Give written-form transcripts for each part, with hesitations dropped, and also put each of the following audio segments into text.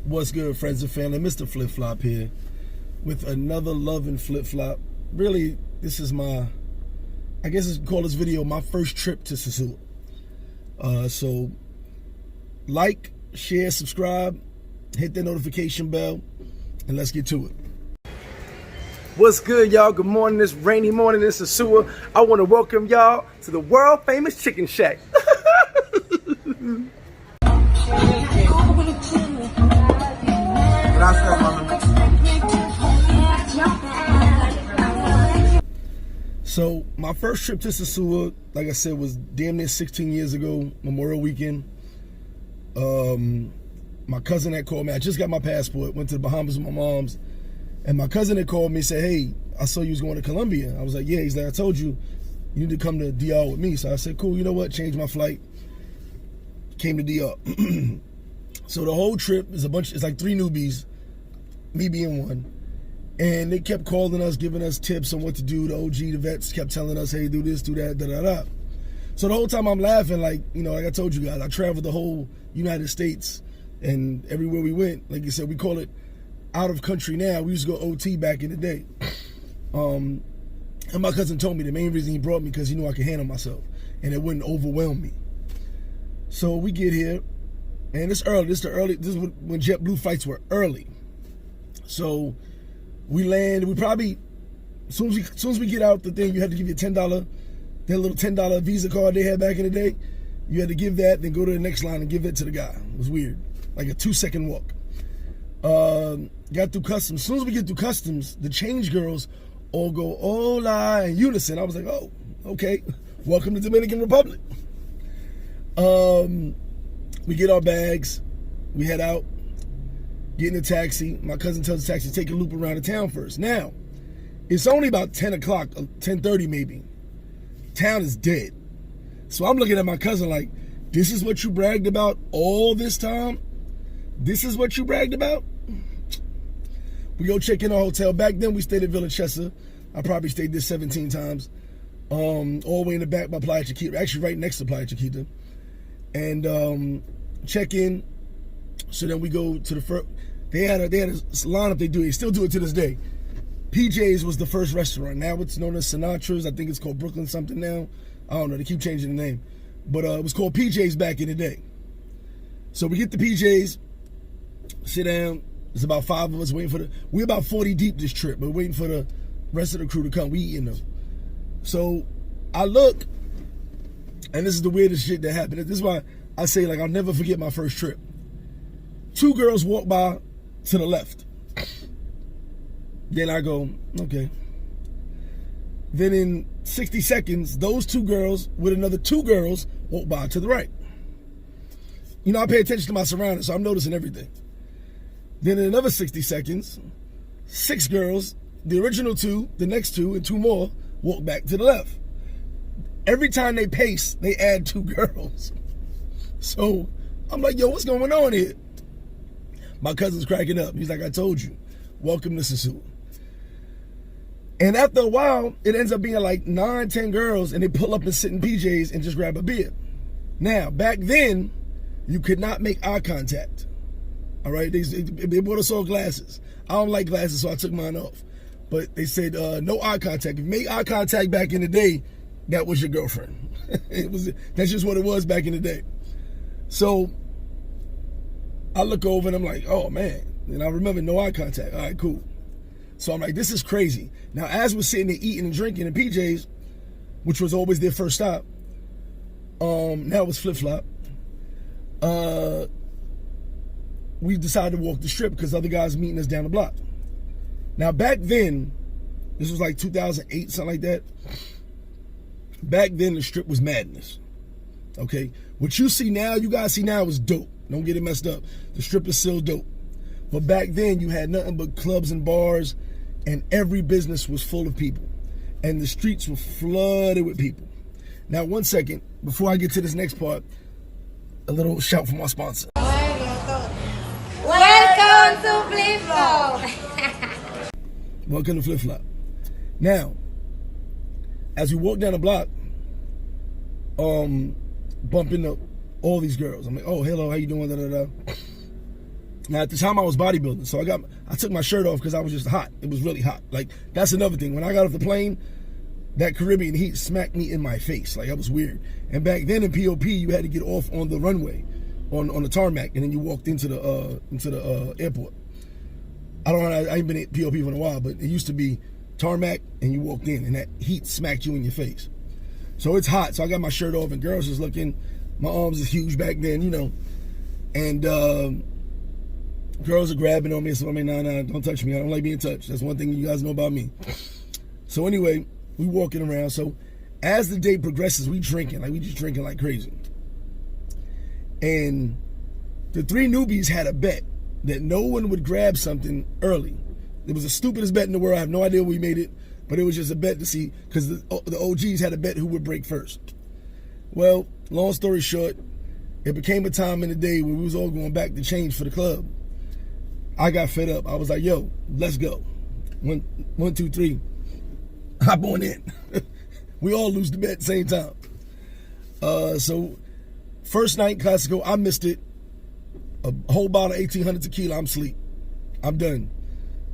What's good, friends and family? Mr. Flip Flop here with another Love and Flip Flop. Really, this is my, I guess you call this video my first trip to Sosua. So, like, share, subscribe, hit the notification bell, and let's get to it. What's good, y'all? Good morning. This rainy morning in Sosua. I want to welcome y'all to the world famous Chicken Shack. So my first trip to Sosua, like I said, was damn near 16 years ago, Memorial Weekend. My cousin had called me. I just got my passport, went to the Bahamas with my mom's, and my cousin had called me and said, hey, I saw you was going to Colombia. I was like, yeah. He's like, I told you, you need to come to DR with me. So I said, cool, you know what? Changed my flight, came to DR. So the whole trip is it's like 3 newbies, me being one. And they kept calling us, giving us tips on what to do. The OG, the vets kept telling us, hey, do this, do that, da-da-da. So the whole time I'm laughing, like, you know, like I told you guys, I traveled the whole United States, and everywhere we went, like you said, we call it out of country now. We used to go OT back in the day. And my cousin told me the main reason he brought me because he knew I could handle myself and it wouldn't overwhelm me. So we get here, and it's early. This is when JetBlue flights were early. So we land. We probably, as soon as we get out the thing, you had to give you $10, that little $10 Visa card they had back in the day. You had to give that, then go to the next line and give it to the guy. It was weird, like a 2-second walk. Got through customs. As soon as we get through customs, the change girls all go hola in unison. I was like, oh, okay, welcome to Dominican Republic. We get our bags, we head out. Get in a taxi. My cousin tells the taxi to take a loop around the town first. Now, it's only about 10 o'clock, 10:30 maybe. Town is dead. So I'm looking at my cousin like, this is what you bragged about all this time? This is what you bragged about? We go check in our hotel. Back then, we stayed at Villa Chessa. I probably stayed there 17 times. All the way in the back by Playa Chiquita. Actually, right next to Playa Chiquita. And check in. So then we go to the first. They had a lineup they still do it to this day. PJ's was the first restaurant. Now it's known as Sinatra's. I think it's called Brooklyn something now. I don't know. They keep changing the name. But it was called PJ's back in the day. So we get to PJ's, sit down. There's about 5 of us waiting for we're about 40 deep this trip, but waiting for the rest of the crew to come. We eating them. So I look, and this is the weirdest shit that happened. This is why I say, like, I'll never forget my first trip. 2 girls walk by to the left. Then I go, okay. Then in 60 seconds, those 2 girls with another 2 girls walk by to the right. You know, I pay attention to my surroundings, so I'm noticing everything. Then in another 60 seconds, 6 girls, the original 2, the next 2, and 2 more walk back to the left. Every time they pace, they add 2 girls. So I'm like, yo, what's going on here? My cousin's cracking up. He's like, I told you, welcome to Sosua. And after a while, it ends up being like 9, 10 girls, and they pull up and sit in PJs and just grab a beer. Now, back then, you could not make eye contact. All right, they bought us all glasses. I don't like glasses, so I took mine off. But they said no eye contact. If you made eye contact back in the day, that was your girlfriend. That's just what it was back in the day. So I look over and I'm like, oh man. And I remember no eye contact. All right, cool. So I'm like, this is crazy. Now, as we're sitting there eating and drinking in PJ's, which was always their first stop, now it's Flip Flop. We decided to walk the strip because other guys meeting us down the block. Now, back then, this was like 2008, something like that. Back then, the strip was madness. Okay? What you see now, you guys see now is dope. Don't get it messed up. The strip is still dope. But back then, you had nothing but clubs and bars, and every business was full of people. And the streets were flooded with people. Now, 1 second, before I get to this next part, a little shout from our sponsor. Welcome to Flip Flop. Welcome to Flip Flop. Now, as we walk down the block, bump into all these girls. I'm like, oh, hello, how you doing? Da, da, da. Now, at the time, I was bodybuilding, so I took my shirt off because I was just hot. It was really hot. Like, that's another thing. When I got off the plane, that Caribbean heat smacked me in my face. Like, that was weird. And back then in POP, you had to get off on the runway, on the tarmac, and then you walked into the airport. I ain't been at POP for a while, but it used to be tarmac, and you walked in, and that heat smacked you in your face. So it's hot. So I got my shirt off, and girls is looking. My arms is huge back then, you know. And girls are grabbing on me and stuff. I mean, nah, don't touch me. I don't like being touched. That's one thing you guys know about me. So anyway, we walking around. So as the day progresses, we drinking. Like, we just drinking like crazy. And the three newbies had a bet that no one would grab something early. It was the stupidest bet in the world. I have no idea we made it, but it was just a bet to see, because the OGs had a bet who would break first. Well, long story short, it became a time in the day where we was all going back to change for the club. I got fed up. I was like, yo, let's go. One, two, three. Hop on in. We all lose the bet at the same time. So first night, Classico, I missed it. A whole bottle of 1800 tequila, I'm asleep. I'm done.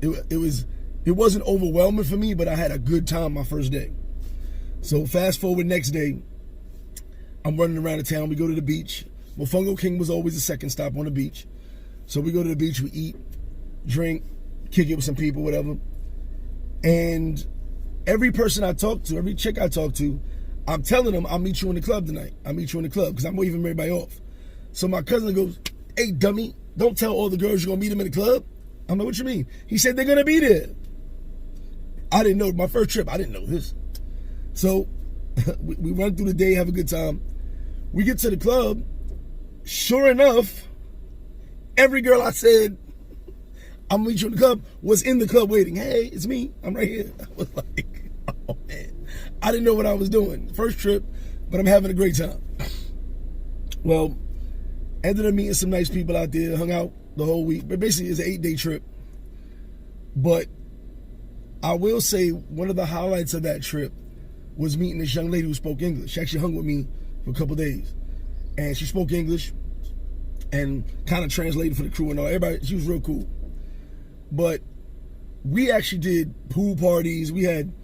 It wasn't overwhelming for me, but I had a good time my first day. So fast forward next day, I'm running around the town. We go to the beach. Mofongo King was always the second stop on the beach. So we go to the beach, we eat, drink, kick it with some people, whatever. And every person I talk to, every chick I talk to, I'm telling them, I'll meet you in the club tonight. I'll meet you in the club, because I'm waving everybody off. So my cousin goes, hey, dummy, don't tell all the girls you're going to meet them in the club. I'm like, what you mean? He said they're going to be there. I didn't know. My first trip, I didn't know this. So we run through the day, have a good time. We get to the club. Sure enough, every girl I said, I'll meet you in the club, was in the club waiting. Hey, it's me. I'm right here. I was like, oh, man. I didn't know what I was doing. First trip, but I'm having a great time. Well, ended up meeting some nice people out there, hung out the whole week. But basically, it's an 8-day trip. But I will say one of the highlights of that trip was meeting this young lady who spoke English. She actually hung with me for a couple days. And she spoke English and kind of translated for the crew and all. Everybody, she was real cool. But we actually did pool parties. We didn't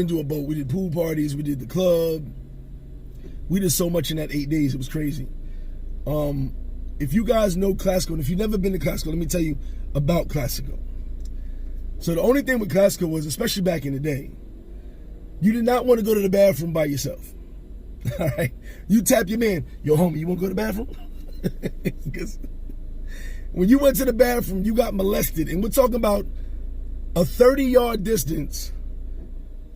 do a boat. We did pool parties. We did the club. We did so much in that 8 days. It was crazy. If you guys know Classico, and if you've never been to Classico, let me tell you about Classico. So the only thing with Classico was, especially back in the day, you did not want to go to the bathroom by yourself. All right? You tap your man, yo, homie, you want to go to the bathroom? Because when you went to the bathroom, you got molested. And we're talking about a 30-yard distance.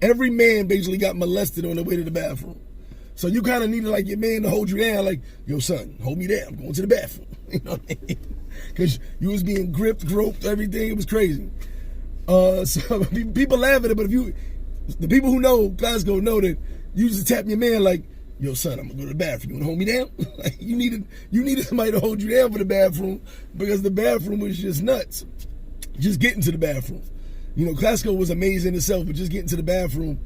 Every man basically got molested on the way to the bathroom. So you kind of needed, like, your man to hold you down, like, yo, son, hold me down. I'm going to the bathroom. You know what I mean? Because you was being gripped, groped, everything. It was crazy. So people laugh at it, but the people who know Glasgow know that you just tap your man like, yo, son, I'm gonna go to the bathroom. You wanna hold me down? Like, you needed somebody to hold you down for the bathroom, because the bathroom was just nuts. Just getting to the bathroom. You know, Glasgow was amazing itself, but just getting to the bathroom,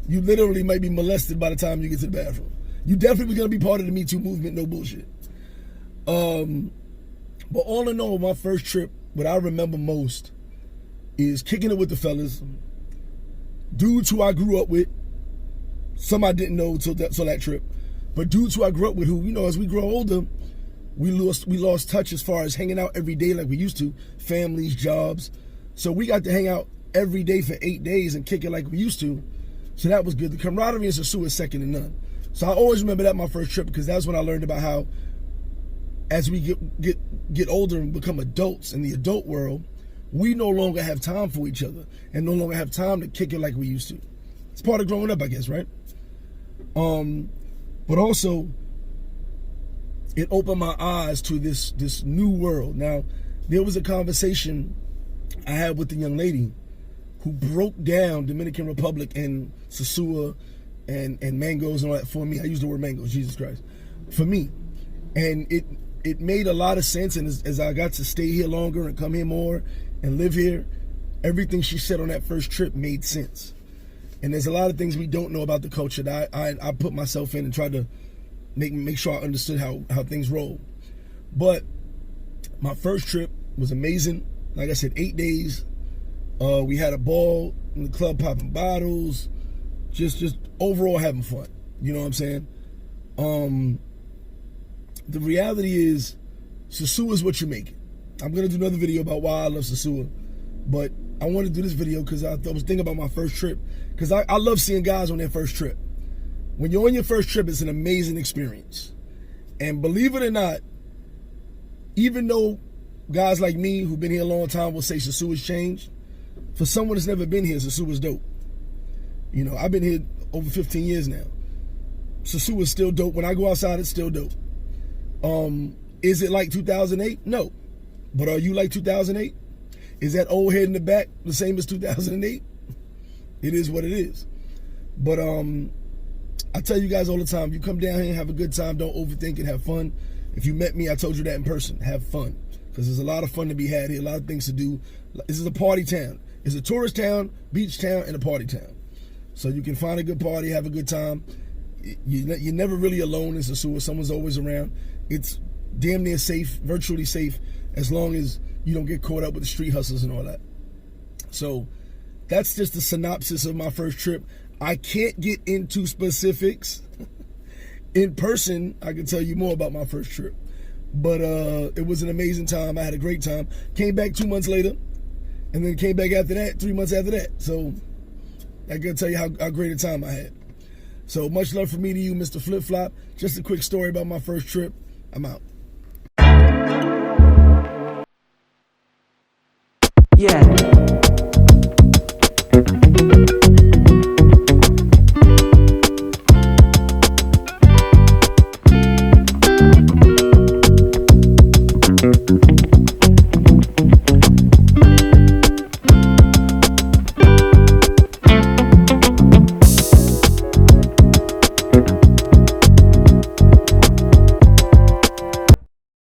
you literally might be molested by the time you get to the bathroom. You definitely was gonna be part of the Me Too movement, no bullshit. But all in all, my first trip, what I remember most is kicking it with the fellas, dudes who I grew up with. Some I didn't know till that trip, but dudes who I grew up with, who, you know, as we grow older, we lost touch as far as hanging out every day like we used to, families, jobs. So we got to hang out every day for 8 days and kick it like we used to. So that was good. The camaraderie in Sosua is second to none. So I always remember that my first trip, because that's when I learned about how, as we get older and become adults in the adult world, we no longer have time for each other and no longer have time to kick it like we used to. It's part of growing up, I guess, right? But also, it opened my eyes to this new world. Now, there was a conversation I had with the young lady who broke down Dominican Republic and Sosua and mangoes and all that for me. I use the word mangoes, Jesus Christ, for me. And it made a lot of sense, and as I got to stay here longer and come here more and live here, everything she said on that first trip made sense. And there's a lot of things we don't know about the culture that I put myself in and tried to make sure I understood how things roll. But My first trip was amazing. Like I said, 8 days. We had a ball in the club, popping bottles, just overall having fun. You know what I'm saying? The reality is, Sosua is what you make it. I'm gonna do another video about why I love Sosua, but I want to do this video because I was thinking about my first trip. Because I love seeing guys on their first trip. When you're on your first trip, it's an amazing experience. And believe it or not, even though guys like me who've been here a long time will say Sosua's changed, for someone that's never been here, Sosua's dope. You know, I've been here over 15 years now. Sosua's still dope. When I go outside, it's still dope. Is it like 2008? No. But are you like 2008? Is that old head in the back the same as 2008? It is what it is. But I tell you guys all the time, you come down here and have a good time, don't overthink it, have fun. If you met me, I told you that in person, have fun. Because there's a lot of fun to be had here, a lot of things to do. This is a party town. It's a tourist town, beach town, and a party town. So you can find a good party, have a good time. You're never really alone in Sosua. Someone's always around. It's damn near safe, virtually safe, as long as you don't get caught up with the street hustlers and all that. So that's just the synopsis of my first trip. I can't get into specifics. In person, I can tell you more about my first trip. But it was an amazing time. I had a great time. Came back 2 months later, and then came back after that, 3 months after that. So I can tell you how great a time I had. So much love from me to you, Mr. Flip Flop. Just a quick story about my first trip. I'm out. Yeah.